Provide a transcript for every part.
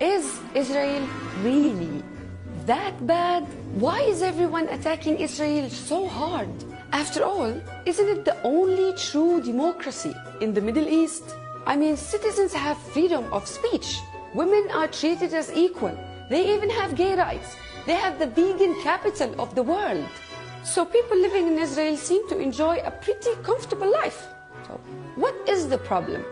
Is Israel really that bad? Why is everyone attacking Israel so hard? After all, isn't it the only true democracy in the Middle East? I mean, citizens have freedom of speech. Women are treated as equal. They even have gay rights. They have the vegan capital of the world. So people living in Israel seem to enjoy a pretty comfortable life. So what is the problem?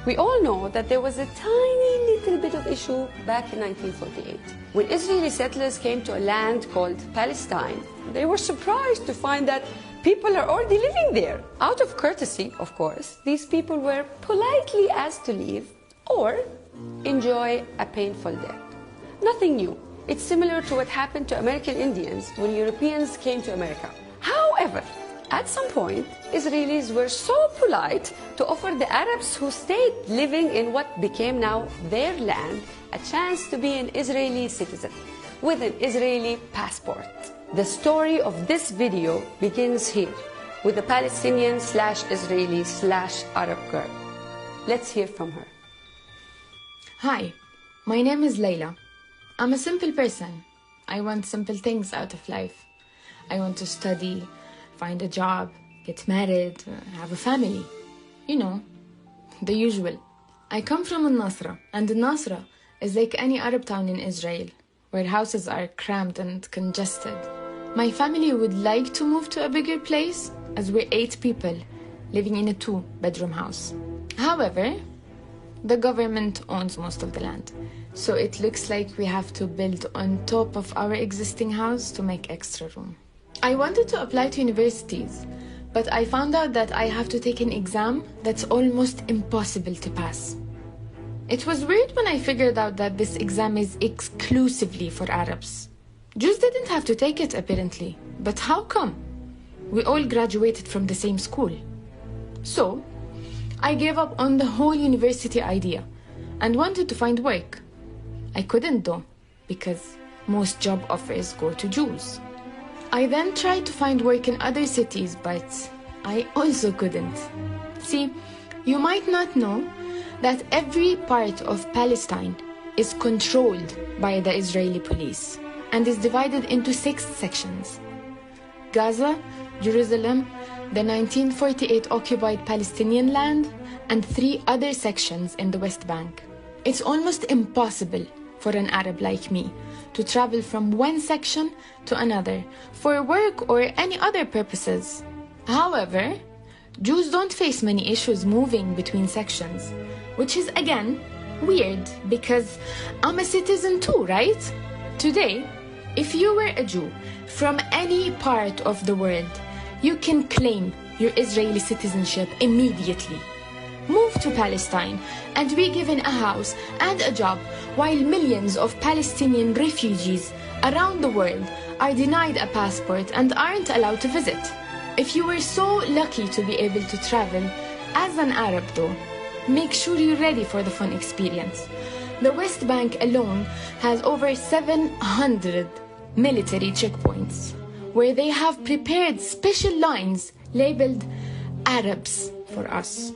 We all know that there was a tiny little bit of issue back in 1948. When Israeli settlers came to a land called Palestine, they were surprised to find that people are already living there. Out of courtesy, of course, these people were politely asked to leave or enjoy a painful death. Nothing new. It's similar to what happened to American Indians when Europeans came to America. However, at some point, Israelis were so polite to offer the Arabs who stayed living in what became now their land a chance to be an Israeli citizen with an Israeli passport. The story of this video begins here with a Palestinian/Israeli/Arab girl. Let's hear from her. Hi, my name is Layla. I'm a simple person. I want simple things out of life. I want to study, find a job, get married, have a family. You know, the usual. I come from Al-Nasra, and Al-Nasra is like any Arab town in Israel, where houses are cramped and congested. My family would like to move to a bigger place, as we're 8 people living in a 2-bedroom house. However, the government owns most of the land, so it looks like we have to build on top of our existing house to make extra room. I wanted to apply to universities, but I found out that I have to take an exam that's almost impossible to pass. It was weird when I figured out that this exam is exclusively for Arabs. Jews didn't have to take it, apparently. But how come? We all graduated from the same school. So, I gave up on the whole university idea and wanted to find work. I couldn't though, because most job offers go to Jews. I then tried to find work in other cities, but I also couldn't. See, you might not know that every part of Palestine is controlled by the Israeli police and is divided into 6 sections: Gaza, Jerusalem, the 1948 occupied Palestinian land, and 3 other sections in the West Bank. It's almost impossible for an Arab like me to travel from one section to another for work or any other purposes. However, Jews don't face many issues moving between sections, which is again weird because I'm a citizen too, right? Today, if you were a Jew from any part of the world, you can claim your Israeli citizenship immediately. Move to Palestine and be given a house and a job, while millions of Palestinian refugees around the world are denied a passport and aren't allowed to visit. If you were so lucky to be able to travel as an Arab though, make sure you're ready for the fun experience. The West Bank alone has over 700 military checkpoints, where they have prepared special lines labeled Arabs for us.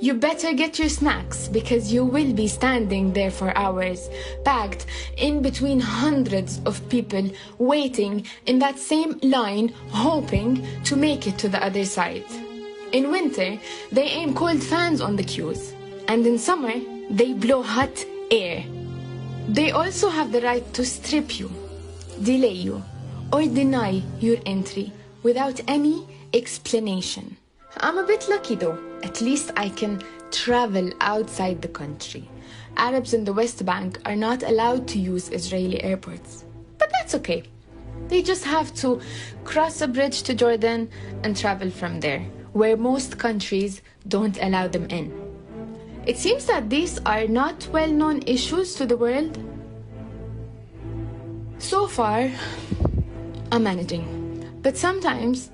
You better get your snacks, because you will be standing there for hours, packed in between hundreds of people waiting in that same line, hoping to make it to the other side. In winter, they aim cold fans on the queues, and in summer, they blow hot air. They also have the right to strip you, delay you, or deny your entry without any explanation. I'm a bit lucky though. At least I can travel outside the country. Arabs in the West Bank are not allowed to use Israeli airports. But that's okay. They just have to cross a bridge to Jordan and travel from there, where most countries don't allow them in. It seems that these are not well-known issues to the world. So far, I'm managing. But sometimes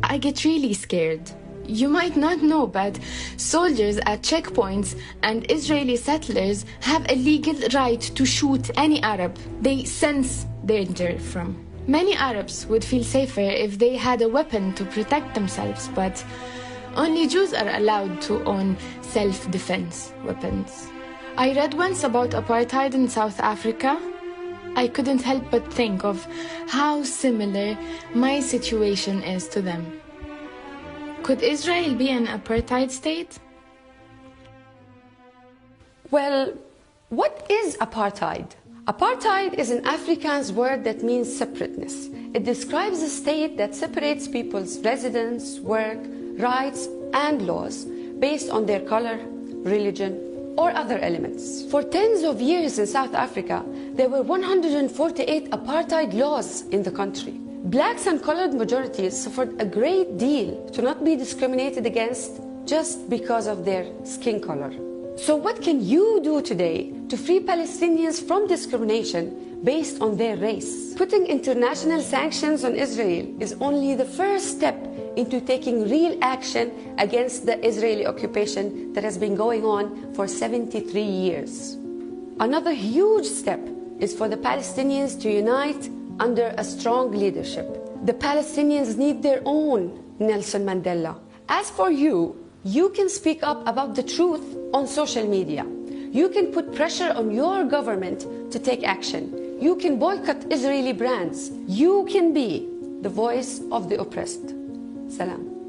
I get really scared. You might not know, but soldiers at checkpoints and Israeli settlers have a legal right to shoot any Arab they sense danger from. Many Arabs would feel safer if they had a weapon to protect themselves, but only Jews are allowed to own self-defense weapons. I read once about apartheid in South Africa. I couldn't help but think of how similar my situation is to them. Could Israel be an apartheid state? Well, what is apartheid? Apartheid is an Afrikaans word that means separateness. It describes a state that separates people's residence, work, rights, and laws based on their color, religion, or other elements. For tens of years in South Africa, there were 148 apartheid laws in the country. Blacks and colored majorities suffered a great deal to not be discriminated against just because of their skin color. So what can you do today to free Palestinians from discrimination based on their race? Putting international sanctions on Israel is only the first step into taking real action against the Israeli occupation that has been going on for 73 years. Another huge step is for the Palestinians to unite under a strong leadership. The Palestinians need their own Nelson Mandela. As for you, you can speak up about the truth on social media. You can put pressure on your government to take action. You can boycott Israeli brands. You can be the voice of the oppressed. Salam.